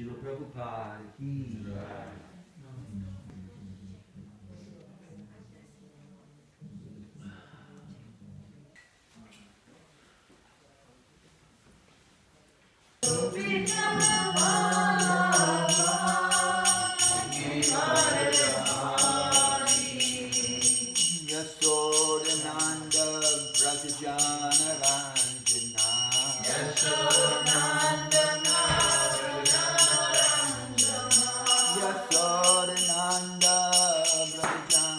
Srila Prabhupada ki jai. Yasodananda Brajajana Ranjana Yasodananda Brajajana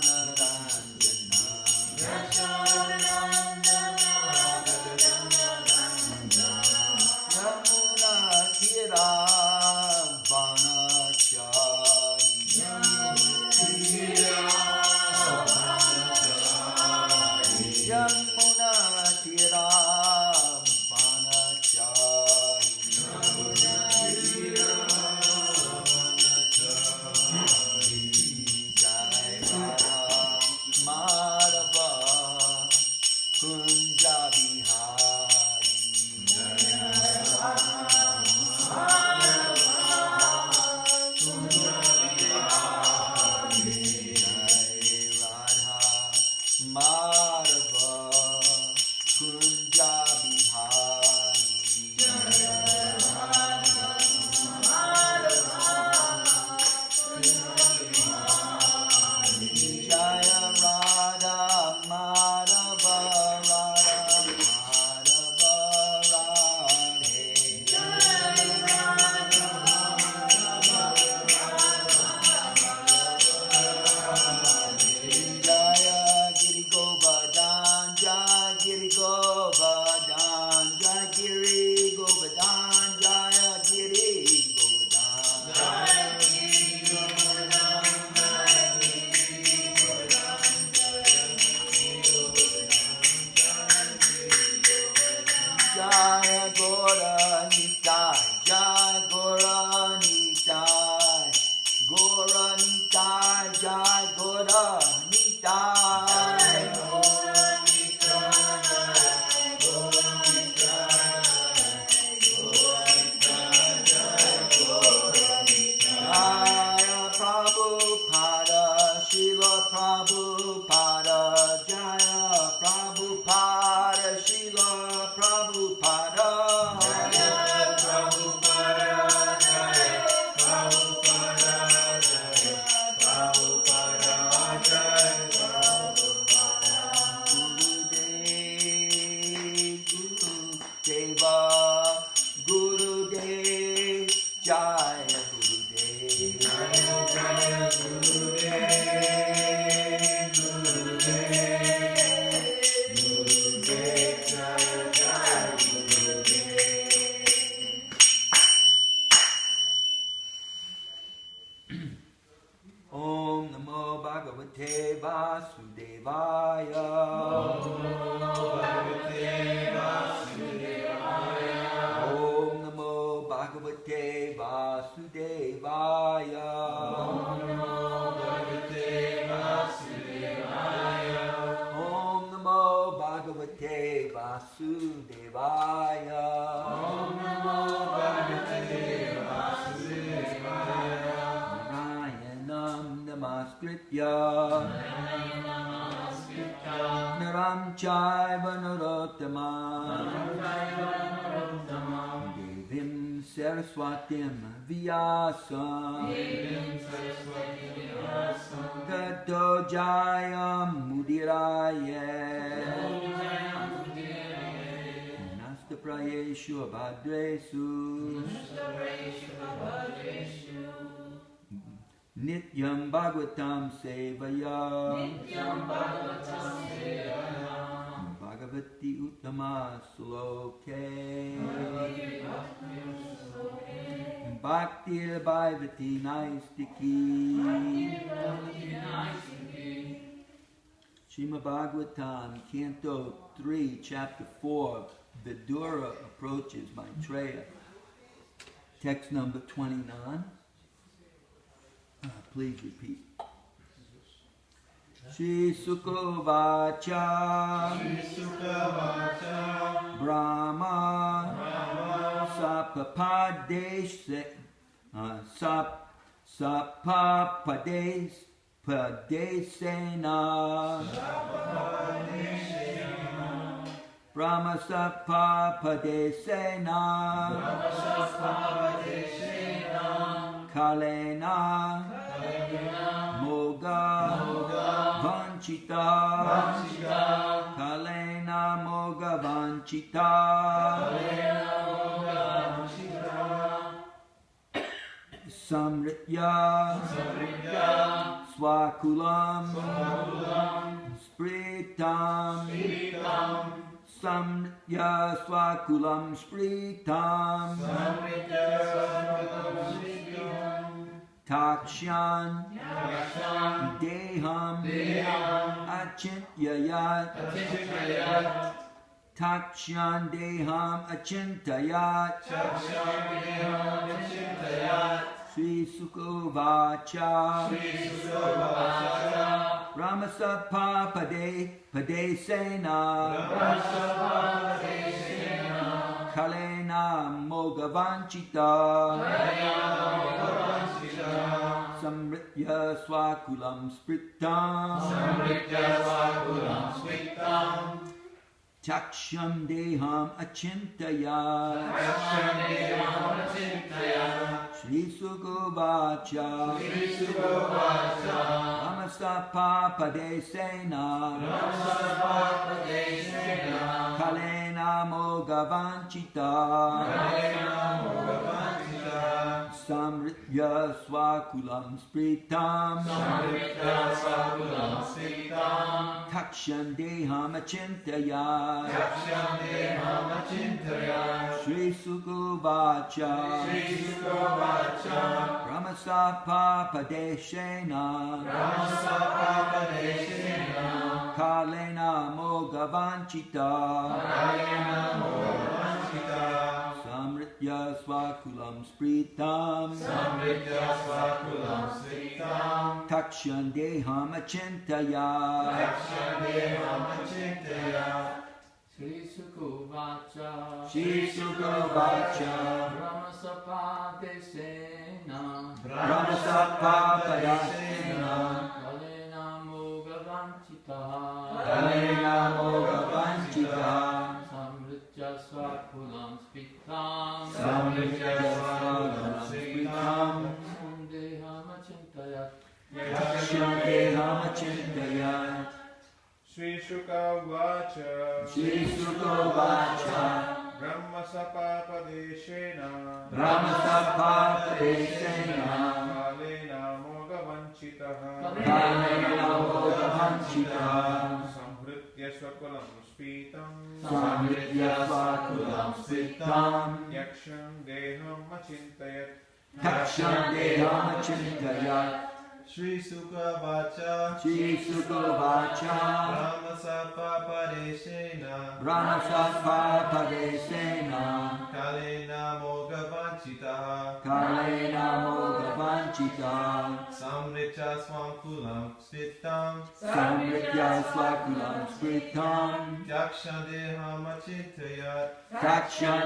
Saraswatim Vyasam Tato Jayam Mudiraya Nasta Prayeshu Abhadresu Nityam Bhagavatam Sevaya Bhagavati Uttama Sloke Bhakti Bhaivati Naistiki Srimad Bhagavatam, Canto 3, Chapter 4, Vidura approaches Maitreya. Text number 29. Please repeat. Shri Sukavacha Brahma Sapapadesh Sapa padesena. Brahma sapa padesena. Kalena moga vanchita. Kalena moga vanchita. Samritya Swakulam Spritam Samritya Swakulam Spritam Takshan Deham Achintyayat Takshan Deham Achintayat Sri Sukuvacha Ramasapa Padesena Kalena Mogavanchita Samritya Swakulam Spritam Chaksham Deham Achintayat Shri Sukuvacha Ramasapa Padesena Kalena Mogavanchita Samritya Swakulam Spritam Takshan Deham Achintayat Shri Sukuvacha Ramasapa Padesena Kalena Mogavanchita Samritya Swakulam Spritam Takshan Deham Achintayat Shri Sukuvacha Ramasapa Desena Ramasapa Padesena Kalena Mogavanchita Samritya Swakulam Spritam Deham Achintayat Shri Sukuvacha Brahmasapa Padeshena Kalena Mogavanchitaha Samhritya Swakulam Spritam Yaksham Deham Achintayat Shri Sukuvacha Ramasapa Padesena Kalena Mogavanchita Samritya Swakulam Spritam Yakshan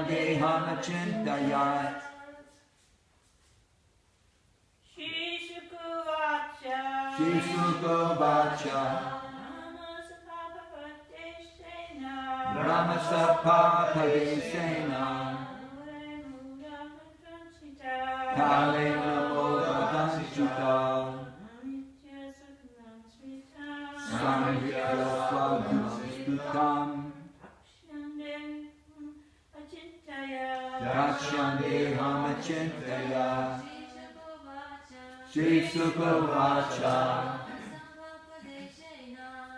Deham Achintayat Shri Sukuvacha Ramasapa Padesena Kalena Mogavanchita Samritya Swakulam Spritam Takshan Deham Achintayat Shri Sukuvacha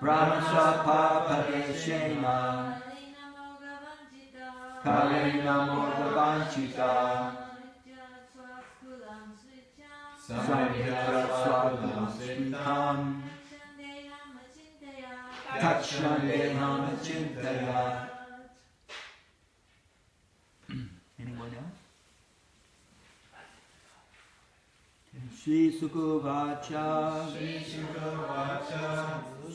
Brahmasapa Padeshena Kalena Mogavanchita Samritya Swakulam Spritam Takshan Deham Achintayat. Anyone else? Shri Sukuvacha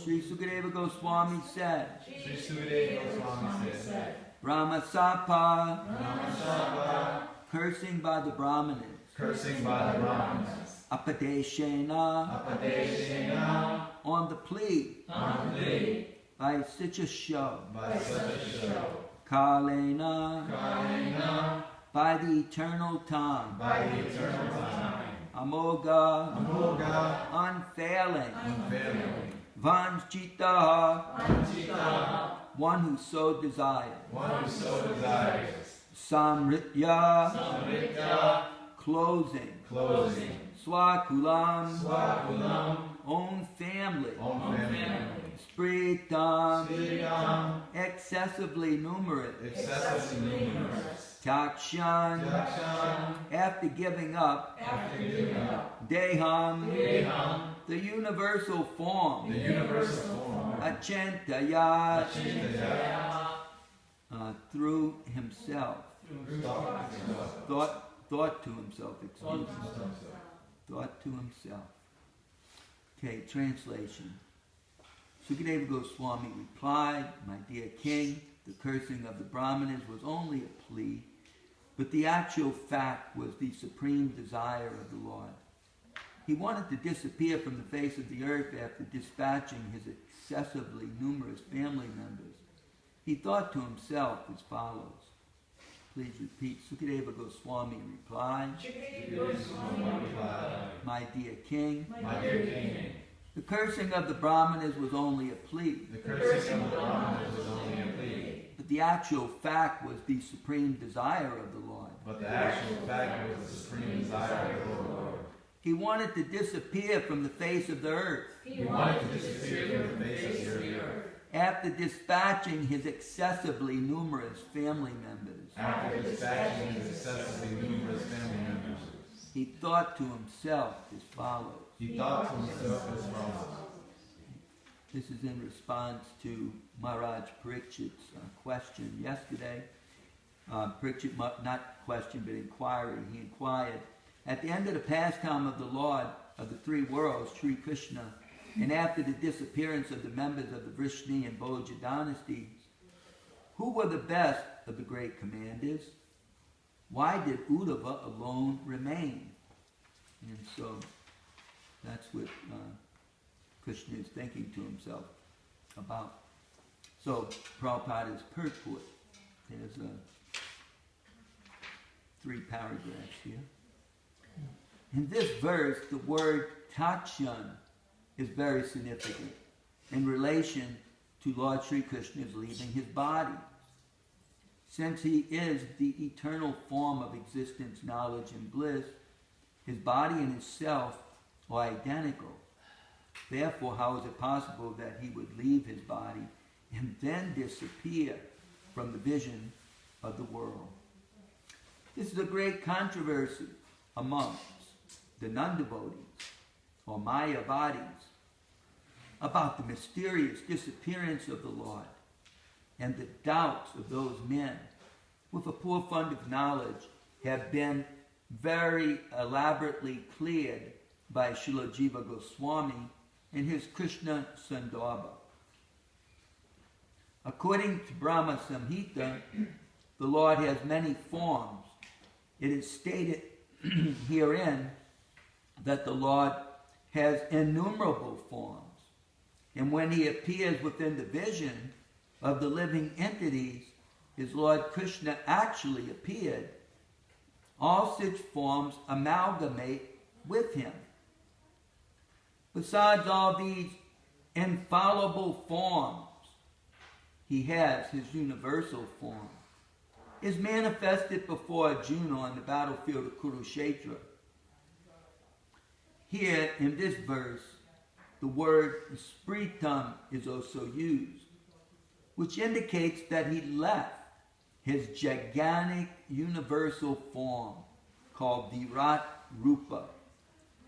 Shri Sukadeva Goswami said Brahmasapa cursing by the Brahmanes, cursing by the Brahmanes, apadeshena, apadeshena, on the plea, by such a show, by such a show, kalena, kalena, by the eternal time, by the eternal time, amoga, amoga, unfailing, unfailing, vanchita, vanchita, one who so desires, one who so desires, samritya, samritya, closing, closing, swakulam, swakulam, own family, own family, spritam, sritam, excessively numerous, excessively numerous, takshan, dakshan, after giving up, after giving up, deham, deham, the universal form, the universal form, achintaya, achintaya, through himself, thought to himself, excuse me, thought to himself. Okay, translation. Sukadeva Goswami replied, "My dear king, the cursing of the Brahmanes was only a plea, but the actual fact was the supreme desire of the Lord. He wanted to disappear from the face of the earth after dispatching his excessively numerous family members. He thought to himself as follows." Please repeat. Sukadeva Goswami replied, "My dear king, my dear king, the cursing of the Brahmanes was only a plea, the cursing of the Brahmanes was only a plea, but the actual fact was the supreme desire of the Lord. but the actual fact was the supreme desire of the Lord. He wanted to disappear from the face of the earth He wanted to disappear from the face of the earth after dispatching his excessively numerous family members. after dispatching his excessively numerous family members. He thought to himself as follows." He thought to himself as follows. This is in response to Maharaj Parikshit's question yesterday. Parikshit, not question, but inquiry. He inquired, at the end of the pastime of the Lord of the three worlds, Sri Krishna, and after the disappearance of the members of the Vrishni and Bhoja dynasties, who were the best of the great commanders? Why did Uddhava alone remain? And so that's what Krishna is thinking to himself about. So Prabhupada's purport, there's 3 paragraphs here. In this verse, the word takshan is very significant in relation to Lord Sri Krishna's leaving his body. Since he is the eternal form of existence, knowledge, and bliss, his body and his self are identical. Therefore, how is it possible that he would leave his body and then disappear from the vision of the world? This is a great controversy amongst the non-devotees, or Mayavadis, about the mysterious disappearance of the Lord and the doubts of those men with a poor fund of knowledge have been very elaborately cleared by Srila Jiva Goswami in his Krishna Sandarbha. According to Brahma Samhita, the Lord has many forms. It is stated herein that the Lord has innumerable forms. And when he appears within the vision of the living entities, his Lord Krishna actually appeared. All such forms amalgamate with him. Besides all these infallible forms, he has his universal form, is manifested before Arjuna on the battlefield of Kurukshetra. Here in this verse, the word spritam is also used, which indicates that he left his gigantic universal form called Virat Rupa,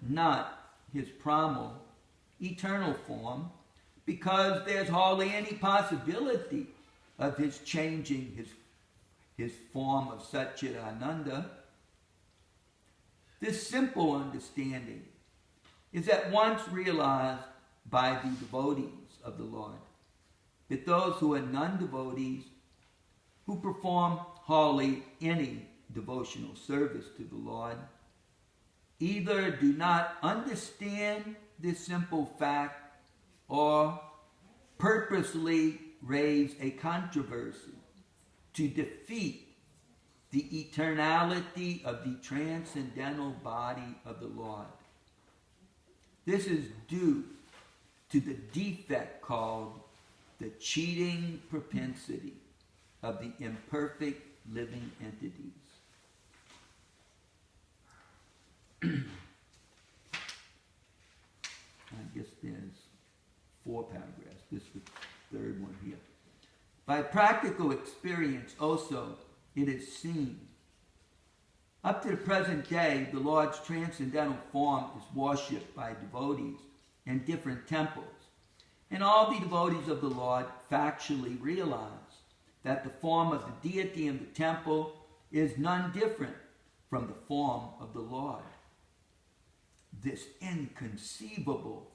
not his primal eternal form, because there's hardly any possibility of his changing his form of Satchidananda. This simple understanding is at once realized by the devotees of the Lord, that those who are non-devotees, who perform hardly any devotional service to the Lord either do not understand this simple fact or purposely raise a controversy to defeat the eternality of the transcendental body of the Lord. This is due to the defect called the cheating propensity of the imperfect living entities. I guess there's 4 paragraphs. This is the third one here. By practical experience also, it is seen. Up to the present day, the Lord's transcendental form is worshipped by devotees in different temples. And all the devotees of the Lord factually realize that the form of the deity in the temple is none different from the form of the Lord. This inconceivable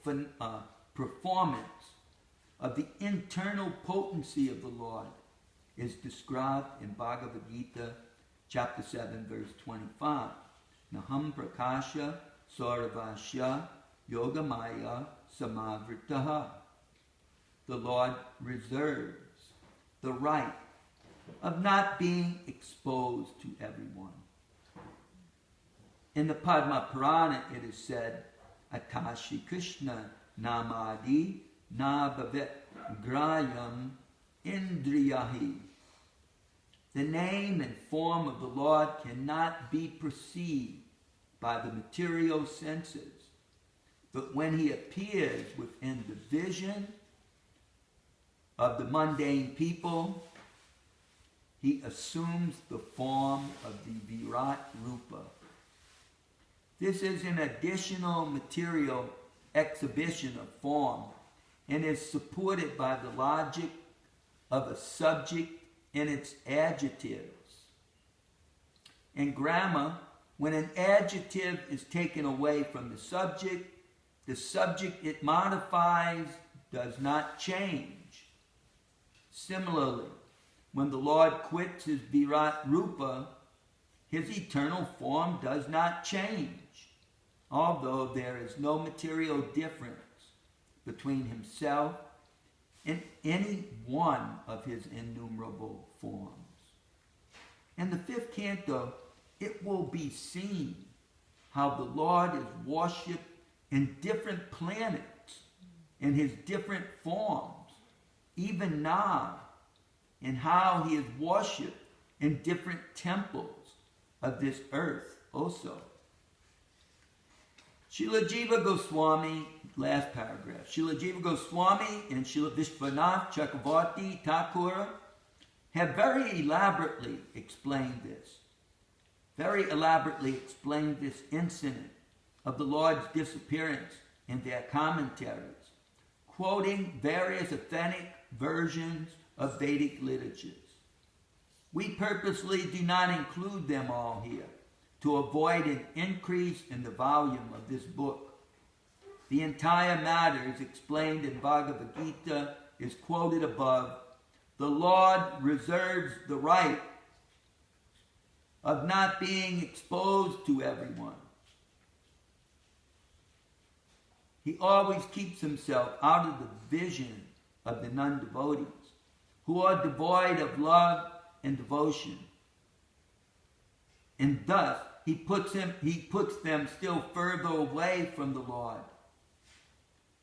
performance of the internal potency of the Lord is described in Bhagavad Gita, chapter 7, verse 25. Naham prakasha sarvasya yogamaya samavritaha. The Lord reserves the right of not being exposed to everyone. In the Padma Purana, it is said, Atashi Krishna namadi na bhavet grayam indriyahi. The name and form of the Lord cannot be perceived by the material senses, but when he appears within the vision of the mundane people, he assumes the form of the Virat Rupa. This is an additional material exhibition of form and is supported by the logic of a subject and its adjectives. In grammar, when an adjective is taken away from the subject it modifies does not change. Similarly, when the Lord quits his Virat Rupa, his eternal form does not change, although there is no material difference between himself and any one of his innumerable forms. In the 5th canto, it will be seen how the Lord is worshipped in different planets, in his different forms, even now, and how he is worshipped in different temples of this earth also. Srila Jiva Goswami, last paragraph, Srila Jiva Goswami and Srila Vishwanath Chakravarti Thakur have very elaborately explained this incident of the Lord's disappearance in their commentaries, quoting various authentic versions of Vedic literatures. We purposely do not include them all here to avoid an increase in the volume of this book. The entire matter is explained in Bhagavad Gita, is quoted above. The Lord reserves the right of not being exposed to everyone. He always keeps himself out of the vision of the non-devotees, who are devoid of love and devotion. And thus, he puts them still further away from the Lord.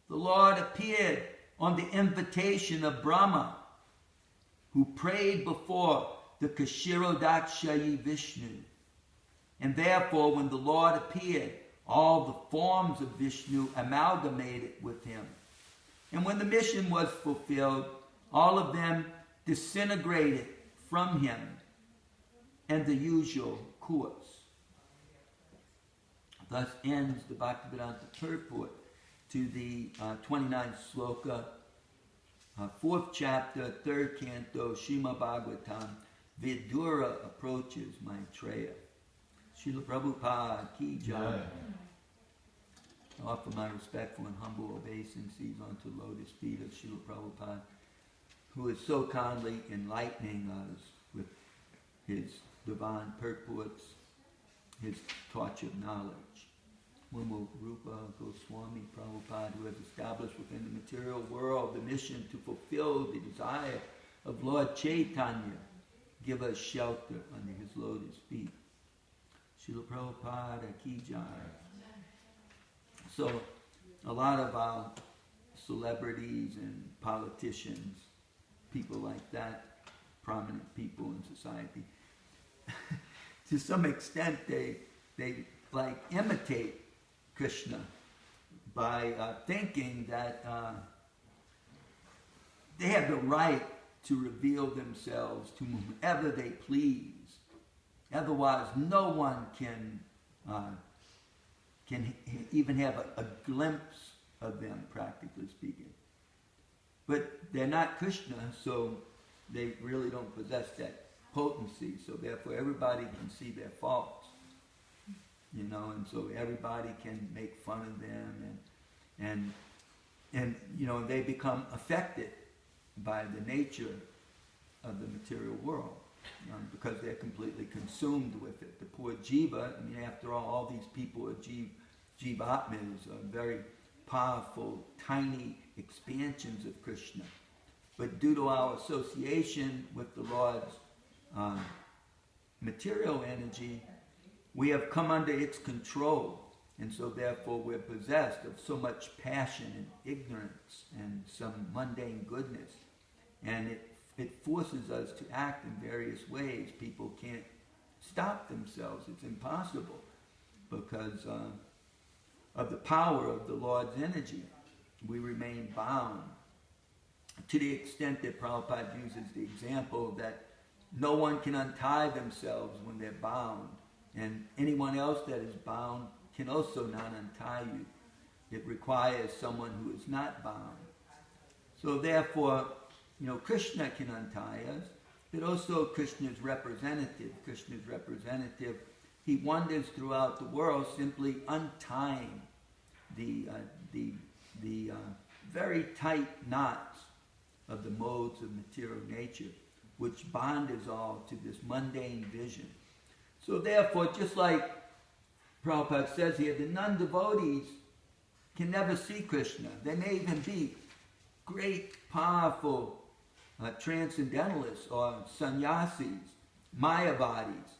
The Lord appeared on the invitation of Brahma, who prayed before the Kshirodakshayi Vishnu. And therefore, when the Lord appeared, all the forms of Vishnu amalgamated with him. And when the mission was fulfilled, all of them disintegrated from him and the usual course. Thus ends the Bhaktivedanta purport to the 29th sloka, 4th chapter, 3rd canto, Srimad Bhagavatam, Vidura approaches Maitreya. Srila Prabhupada ki jai. I offer my respectful and humble obeisances unto the lotus feet of Srila Prabhupada, who is so kindly enlightening us with his divine purports, his torch of knowledge. Mumu Rupa Goswami Prabhupada, who has established within the material world the mission to fulfill the desire of Lord Chaitanya, give us shelter under his lotus feet. Srila Prabhupada Ki Jai. So, a lot of our celebrities and politicians, people like that, prominent people in society, to some extent they like imitate Krishna by thinking that they have the right to reveal themselves to whomever they please. Otherwise, no one can even have a glimpse of them, practically speaking. But they're not Krishna, so they really don't possess that potency. So therefore, everybody can see their faults, and so everybody can make fun of them, and they become affected by the nature of the material world, because they're completely consumed with it. The poor jiva, after all these people are jivatmas, are very powerful, tiny expansions of Krishna. But due to our association with the Lord's material energy, we have come under its control. And so therefore we're possessed of so much passion and ignorance and some mundane goodness. And it forces us to act in various ways. People can't stop themselves. It's impossible because of the power of the Lord's energy. We remain bound. To the extent that Prabhupada uses the example that no one can untie themselves when they're bound, and anyone else that is bound can also not untie you. It requires someone who is not bound. So therefore, Krishna can untie us, but also Krishna's representative. He wanders throughout the world simply untying the very tight knots of the modes of material nature, which bond us all to this mundane vision. So therefore, just like Prabhupada says here, the non-devotees can never see Krishna. They may even be great, powerful transcendentalists or sannyasis, mayavadis,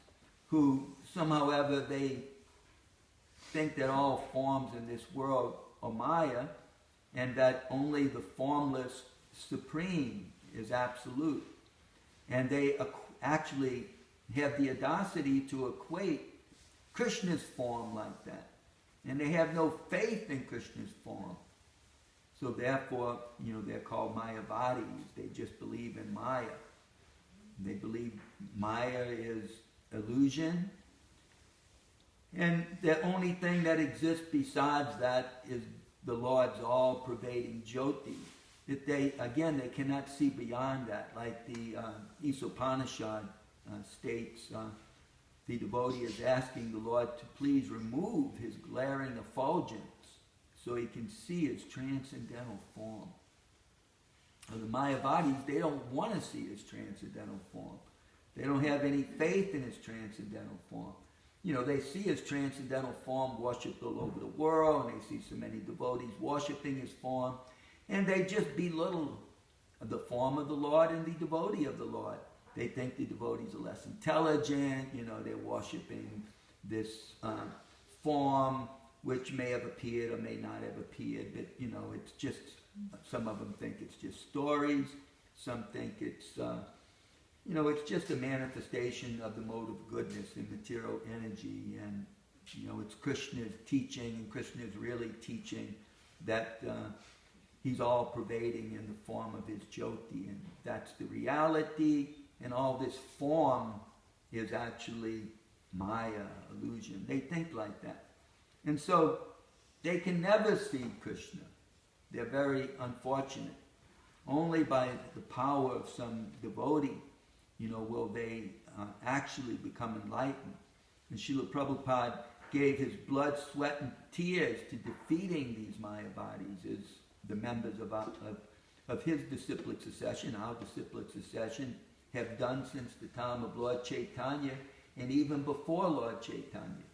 who somehow ever they think that all forms in this world are maya, and that only the formless supreme is absolute. And they actually have the audacity to equate Krishna's form like that. And they have no faith in Krishna's form. So therefore, they're called mayavadis. They just believe in maya. They believe maya is illusion. And the only thing that exists besides that is the Lord's all-pervading Jyoti. That they cannot see beyond that. Like the Isopanishad states, the devotee is asking the Lord to please remove his glaring effulgence so he can see his transcendental form. Now, the Mayavadis, they don't want to see his transcendental form. They don't have any faith in his transcendental form. They see his transcendental form worshipped all over the world, and they see so many devotees worshiping his form, and they just belittle the form of the Lord and the devotee of the Lord. They think the devotees are less intelligent, they're worshiping this form which may have appeared or may not have appeared, but it's just, some of them think it's just stories, some think it's just a manifestation of the mode of goodness and material energy, and it's Krishna's teaching, and Krishna's really teaching that he's all pervading in the form of his Jyoti, and that's the reality, and all this form is actually Maya, illusion. They think like that. And so they can never see Krishna. They're very unfortunate. Only by the power of some devotee, will they actually become enlightened. And Srila Prabhupada gave his blood, sweat, and tears to defeating these Mayavadis as the members of his disciplic succession, our disciplic succession, have done since the time of Lord Chaitanya and even before Lord Chaitanya.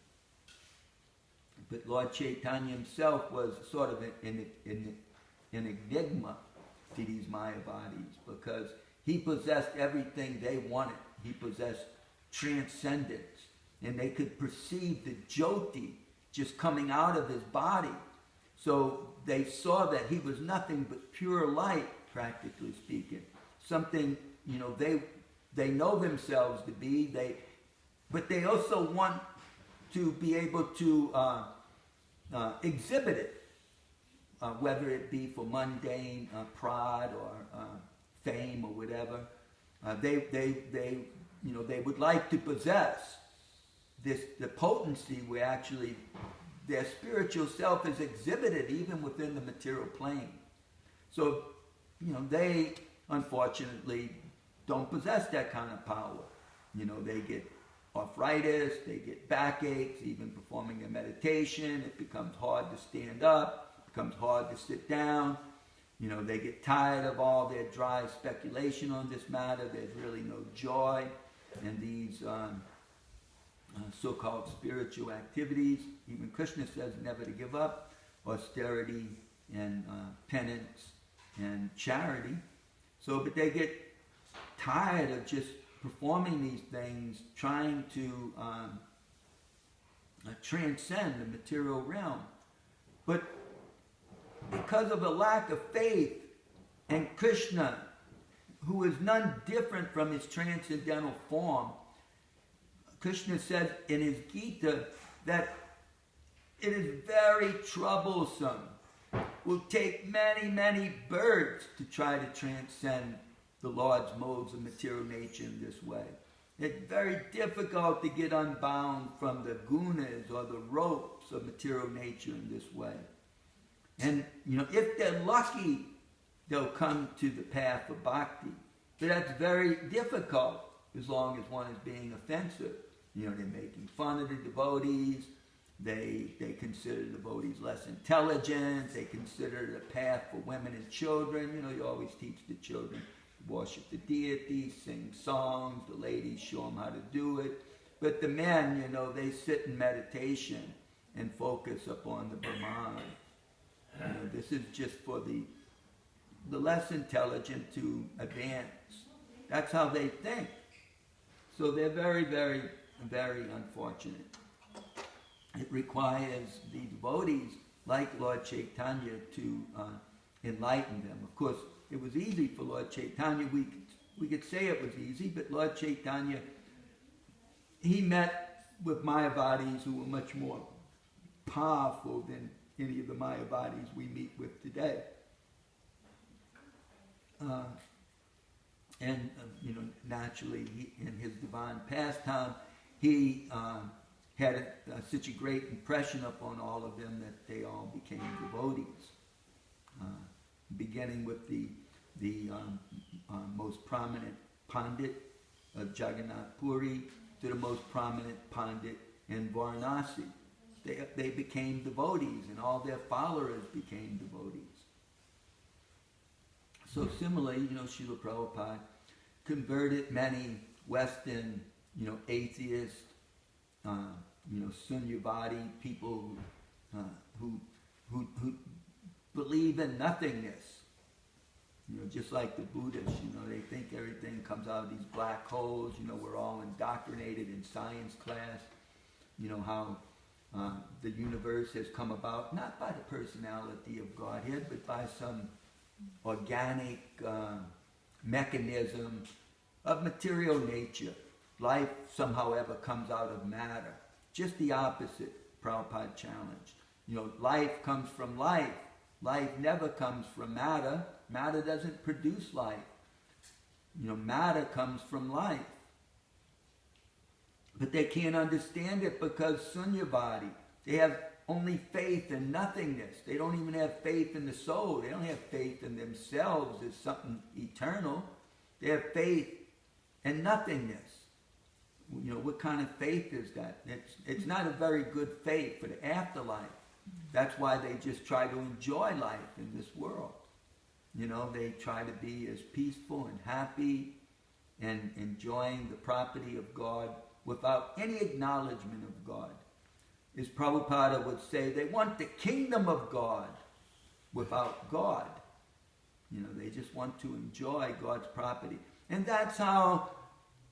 But Lord Chaitanya himself was sort of an enigma to these Mayavadis because he possessed everything they wanted. He possessed transcendence, and they could perceive the Jyoti just coming out of his body. So they saw that he was nothing but pure light, practically speaking. Something, they know themselves to be, but they also want to be able to exhibit it, whether it be for mundane pride or fame or whatever. They would like to possess the potency where actually their spiritual self is exhibited even within the material plane. So, they unfortunately don't possess that kind of power. They get arthritis, they get backaches, even performing a meditation, it becomes hard to stand up, it becomes hard to sit down. They get tired of all their dry speculation on this matter. There's really no joy in these so-called spiritual activities. Even Krishna says never to give up austerity and penance and charity. But they get tired of just performing these things, trying to transcend the material realm. But because of a lack of faith in Krishna, who is none different from his transcendental form, Krishna says in his Gita that it is very troublesome. It will take many, many births to try to transcend the Lord's modes of material nature in this way. It's very difficult to get unbound from the gunas or the ropes of material nature in this way. And, if they're lucky, they'll come to the path of bhakti. But that's very difficult as long as one is being offensive. They're making fun of the devotees. They consider devotees less intelligent. They consider the path for women and children. You always teach the children to worship the deities, sing songs. The ladies show them how to do it. But the men, they sit in meditation and focus upon the Brahman. This is just for the less intelligent to advance. That's how they think. So they're very, very, very unfortunate. It requires the devotees like Lord Chaitanya to enlighten them. Of course, it was easy for Lord Chaitanya. We could say it was easy, but Lord Chaitanya, he met with Mayavadis who were much more powerful than any of the Mayavadis we meet with today. Naturally, in his divine pastime, he had such a great impression upon all of them that they all became devotees. Beginning with the most prominent Pandit of Jagannath Puri to the most prominent Pandit in Varanasi. They became devotees, and all their followers became devotees. So similarly, Srila Prabhupada converted many Western, atheists, Sunyavadi people who believe in nothingness. Just like the Buddhists, they think everything comes out of these black holes. We're all indoctrinated in science class. How the universe has come about, not by the personality of Godhead, but by some organic mechanism of material nature. Life somehow ever comes out of matter. Just the opposite, Prabhupada challenged. Life comes from life. Life never comes from matter. Matter doesn't produce life. Matter comes from life. But they can't understand it because Sunyavadi, they have only faith in nothingness. They don't even have faith in the soul. They don't have faith in themselves as something eternal. They have faith in nothingness. What kind of faith is that? It's not a very good faith for the afterlife. That's why they just try to enjoy life in this world. They try to be as peaceful and happy and enjoying the property of God without any acknowledgement of God. As Prabhupada would say, they want the kingdom of God without God. You know, they just want to enjoy God's property. And that's how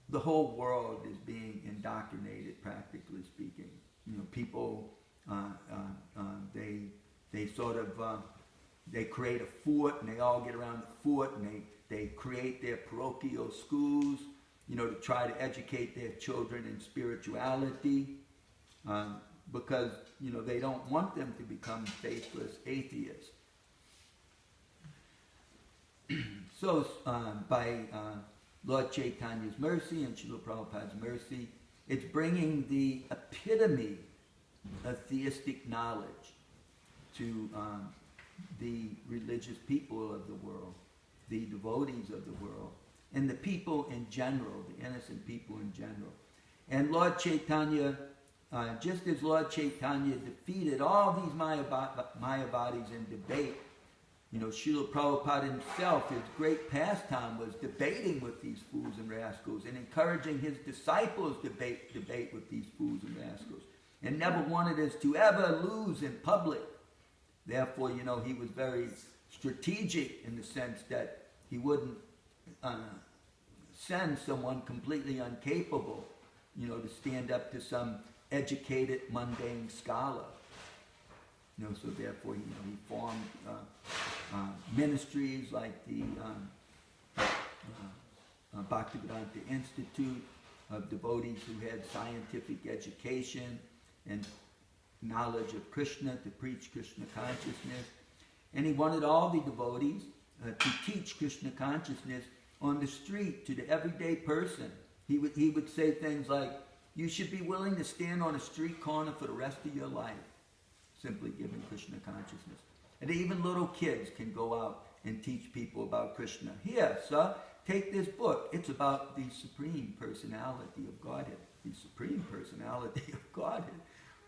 the whole world is being indoctrinated, practically speaking. You know, people, they sort of, they create a fort, and they all get around the fort, and they create their parochial schools, you know, to try to educate their children in spirituality, because, you know, they don't want them to become faithless atheists. So, by Lord Chaitanya's mercy and Srila Prabhupada's mercy, it's bringing the epitome of theistic knowledge to the religious people of the world, the devotees of the world, and the people in general, the innocent people in general. And Lord Chaitanya, just as Lord Chaitanya defeated all these Mayavadis in debate, you know, Srila Prabhupada himself, his great pastime was debating with these fools and rascals and encouraging his disciples to debate with these fools and rascals, and never wanted us to ever lose in public. Therefore, you know, he was very strategic in the sense that he wouldn't send someone completely incapable, you know, to stand up to some educated, mundane scholar. You know, so therefore, you know, he formed ministries like the Bhaktivedanta Institute of devotees who had scientific education and knowledge of Krishna to preach Krishna consciousness. And he wanted all the devotees to teach Krishna consciousness on the street to the everyday person. He would say things like, you should be willing to stand on a street corner for the rest of your life, simply giving Krishna consciousness. And even little kids can go out and teach people about Krishna. Here, sir, take this book. It's about the Supreme Personality of Godhead. The Supreme Personality of Godhead.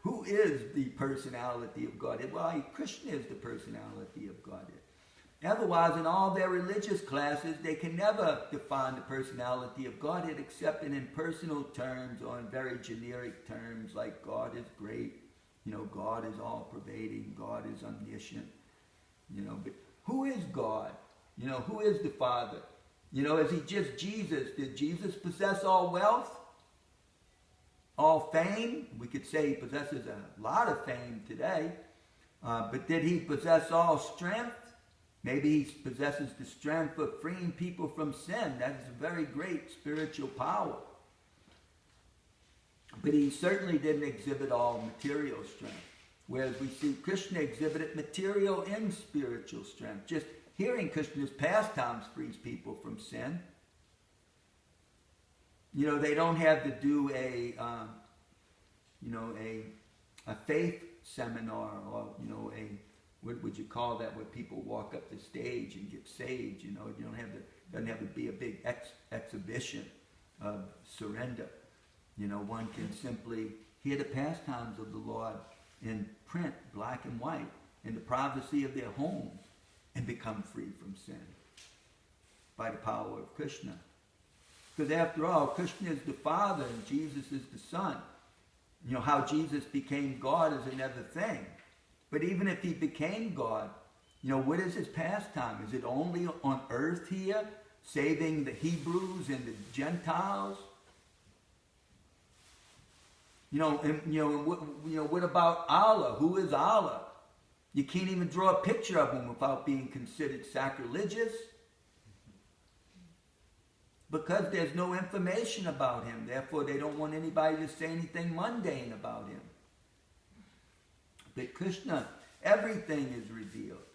Who is the personality of Godhead? Well, Krishna is the personality of Godhead. Otherwise, in all their religious classes, they can never define the personality of Godhead except in impersonal terms or in very generic terms like God is great, you know, God is all-pervading, God is omniscient, you know. But who is God? You know, who is the Father? You know, is he just Jesus? Did Jesus possess all wealth? All fame? We could say he possesses a lot of fame today. But did he possess all strength? Maybe he possesses the strength of freeing people from sin. That is a very great spiritual power. But he certainly didn't exhibit all material strength. Whereas we see Krishna exhibited material and spiritual strength. Just hearing Krishna's pastimes frees people from sin. You know, they don't have to do a faith seminar or, you know, what would you call that, where people walk up the stage and get saved. You know, you doesn't have to be a big exhibition of surrender. You know, one can simply hear the pastimes of the Lord in print, black and white, in the privacy of their home, and become free from sin by the power of Krishna. Because after all, Krishna is the Father and Jesus is the Son. You know, how Jesus became God is another thing. But even if he became God, you know, what is his pastime? Is it only on earth here, saving the Hebrews and the Gentiles? What about Allah? Who is Allah? You can't even draw a picture of him without being considered sacrilegious. Because there's no information about him. Therefore, they don't want anybody to say anything mundane about him. But Krishna, everything is revealed.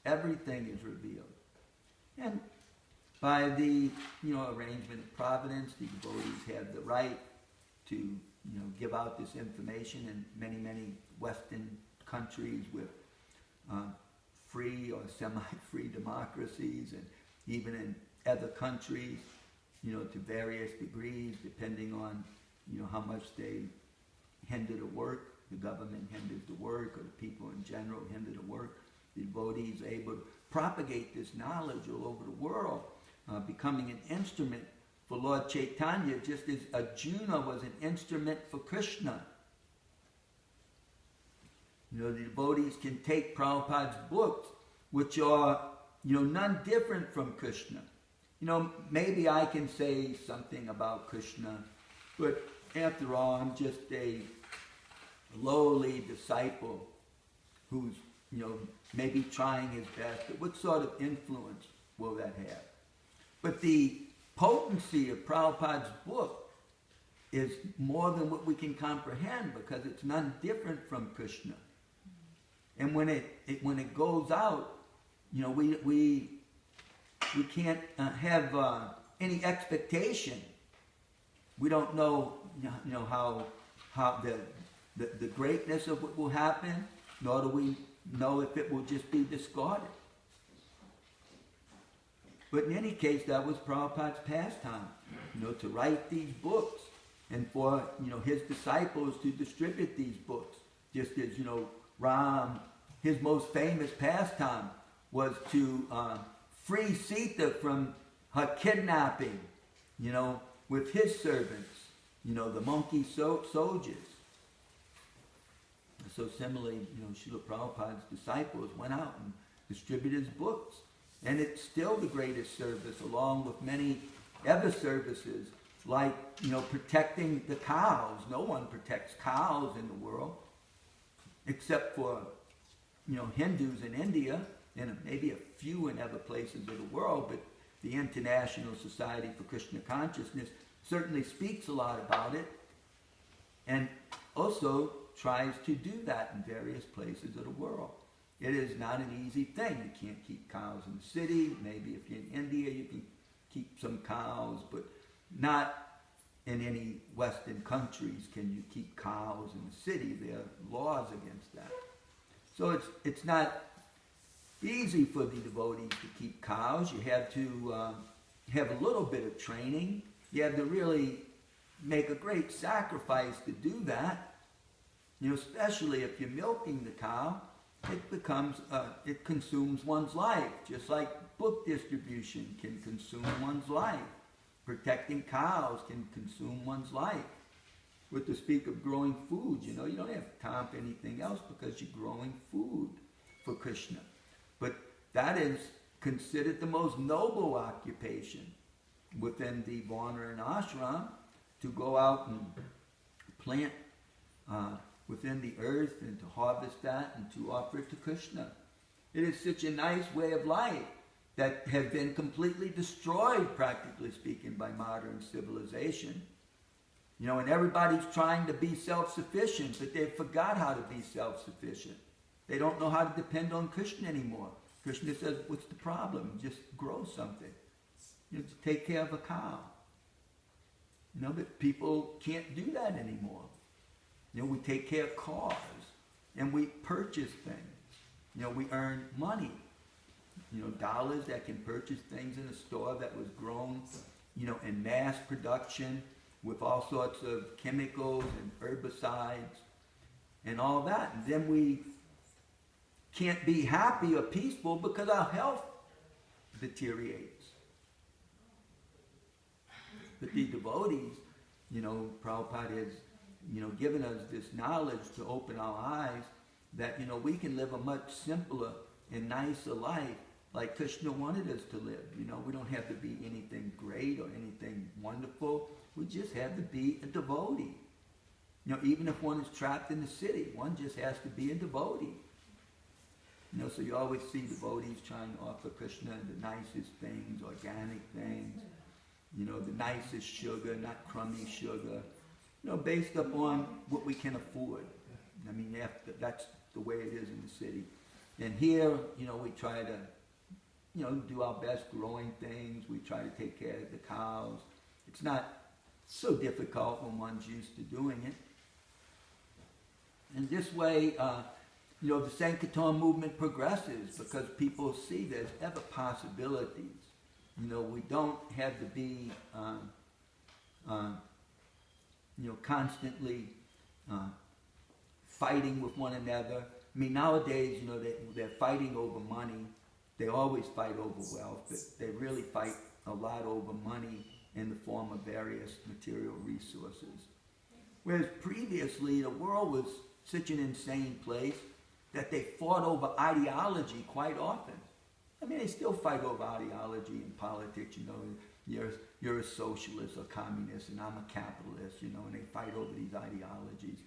Everything is revealed. And by the, arrangement of providence, the devotees have the right to, give out this information in many, many Western countries with free or semi-free democracies, and even in other countries, to various degrees, depending on, how much they hinder the work. The government hinders the work, or the people in general hinder the work. The devotees are able to propagate this knowledge all over the world, becoming an instrument for Lord Chaitanya, just as Arjuna was an instrument for Krishna. You know, the devotees can take Prabhupada's books, which are, you know, none different from Krishna. You know, maybe I can say something about Krishna, but after all, I'm just a lowly disciple who's, you know, maybe trying his best. But what sort of influence will that have? But the potency of Prabhupada's book is more than what we can comprehend, because it's none different from Krishna. And when it goes out, you know, we can't have any expectation. We don't know, you know, how the greatness of what will happen, nor do we know if it will just be discarded. But in any case, that was Prabhupada's pastime, you know, to write these books, and for, you know, his disciples to distribute these books. Just as, you know, Ram, his most famous pastime was to free Sita from her kidnapping, you know, with his servants, you know, the monkey soldiers. So similarly, you know, Srila Prabhupada's disciples went out and distributed his books. And it's still the greatest service, along with many other services, like, you know, protecting the cows. No one protects cows in the world, except for, you know, Hindus in India, and maybe a few in other places of the world. But the International Society for Krishna Consciousness certainly speaks a lot about it, and also tries to do that in various places of the world. It is not an easy thing. You can't keep cows in the city. Maybe if you're in India, you can keep some cows, but not in any Western countries can you keep cows in the city. There are laws against that. So it's not easy for the devotees to keep cows. You have to have a little bit of training. You have to really make a great sacrifice to do that. You know, especially if you're milking the cow, it consumes one's life, just like book distribution can consume one's life. Protecting cows can consume one's life. But to speak of growing food, you know, you don't have time for anything else because you're growing food for Krishna. But that is considered the most noble occupation within the Varna and Ashram, to go out and plant within the earth and to harvest that and to offer it to Krishna. It is such a nice way of life that has been completely destroyed, practically speaking, by modern civilization. You know, and everybody's trying to be self-sufficient, but they forgot how to be self-sufficient. They don't know how to depend on Krishna anymore. Krishna says, what's the problem? Just grow something. You know, just take care of a cow. You know, but people can't do that anymore. You know, we take care of cars, and we purchase things. You know, we earn money. You know, dollars that can purchase things in a store that was grown, you know, in mass production with all sorts of chemicals and herbicides and all that. And then we can't be happy or peaceful because our health deteriorates. But the devotees, you know, Prabhupada has, you know, given us this knowledge to open our eyes that, you know, we can live a much simpler and nicer life like Krishna wanted us to live. You know, we don't have to be anything great or anything wonderful. We just have to be a devotee. You know, even if one is trapped in the city, one just has to be a devotee. You know, so you always see devotees trying to offer Krishna the nicest things, organic things, you know, the nicest sugar, not crummy sugar, you know, based upon what we can afford. I mean, that's the way it is in the city. And here, you know, we try to, you know, do our best growing things. We try to take care of the cows. It's not so difficult when one's used to doing it. And this way, you know, the Sankirtan movement progresses because people see there's ever possibilities. You know, we don't have to be, you know, constantly fighting with one another. I mean, nowadays, you know, they're fighting over money. They always fight over wealth, but they really fight a lot over money in the form of various material resources. Whereas previously, the world was such an insane place that they fought over ideology quite often. I mean, they still fight over ideology in politics, you know. You're a socialist or communist, and I'm a capitalist, you know, and they fight over these ideologies.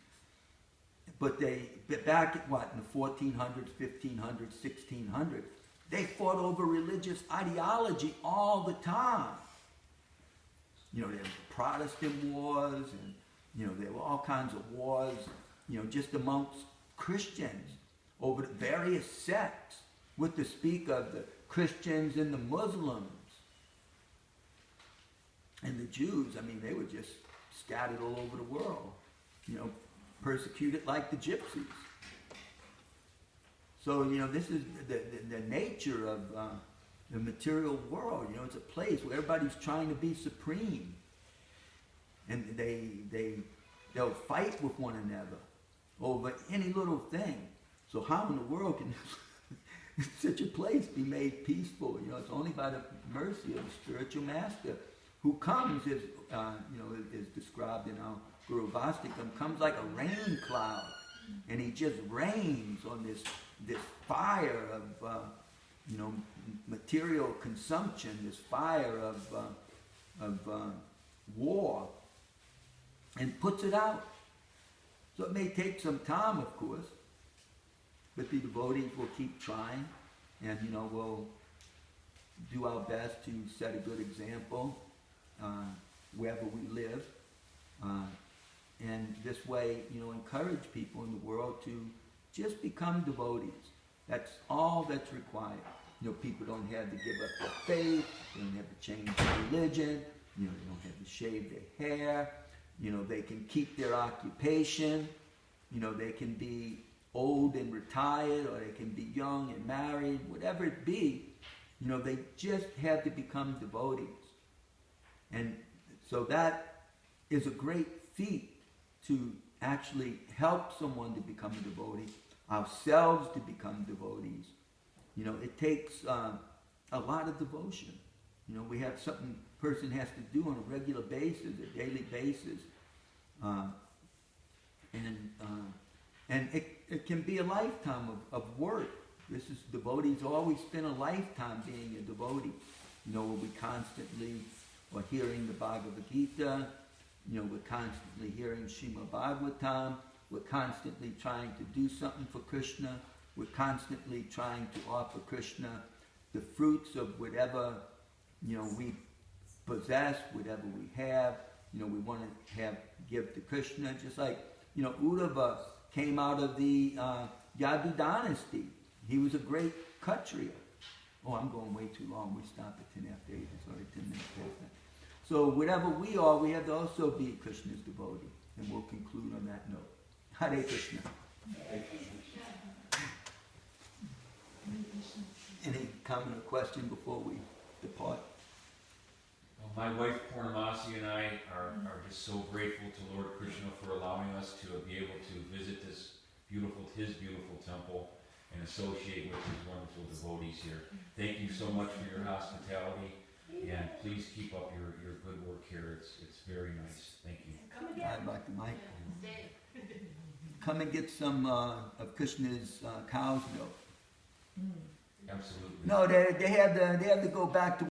But back at what, in the 1400s, 1500s, 1600s, they fought over religious ideology all the time. You know, there were Protestant wars, and, you know, there were all kinds of wars, you know, just amongst Christians over the various sects, with to speak of the Christians and the Muslims. And the Jews, I mean, they were just scattered all over the world, you know, persecuted like the gypsies. So, you know, this is the nature of the material world. You know, it's a place where everybody's trying to be supreme. And they'll fight with one another over any little thing. So how in the world can such a place be made peaceful? You know, it's only by the mercy of the spiritual master, who comes, as you know, is described in our Guru Vastikam, comes like a rain cloud, and he just rains on this fire of you know, material consumption, this fire of war, and puts it out. So it may take some time, of course, but the devotees will keep trying, and, you know, we'll do our best to set a good example wherever we live, and this way, you know, encourage people in the world to just become devotees. That's all that's required. You know, people don't have to give up their faith, they don't have to change their religion, you know, they don't have to shave their hair, you know, they can keep their occupation, you know, they can be old and retired, or they can be young and married, whatever it be, you know, they just have to become devotees. And so that is a great feat, to actually help someone to become a devotee, ourselves to become devotees. You know, it takes a lot of devotion. You know, we have something a person has to do on a regular basis, a daily basis. And it can be a lifetime of work. This is, devotees always spend a lifetime being a devotee. You know, we constantly are hearing the Bhagavad Gita, you know, we're constantly hearing Srimad Bhagavatam, we're constantly trying to do something for Krishna, we're constantly trying to offer Krishna the fruits of whatever, you know, we possess, whatever we have, you know, we want to give to Krishna, just like, you know, Uddhava came out of the Yadu dynasty. He was a great Kshatriya. Oh, I'm going way too long. We stopped at 10 after 8. It's already 10 minutes past that. So whatever we are, we have to also be Krishna's devotee. And we'll conclude on that note. Hare Krishna. Any comment or question before we depart? Well, my wife Purnamasi and I are just so grateful to Lord Krishna for allowing us to be able to visit his beautiful temple and associate with his wonderful devotees here. Thank you so much for your hospitality, and please keep up your good work here. It's very nice. Thank you. I'd like to, Mike. Come and get some of Krishna's cow's milk. Absolutely. No, they have to go back to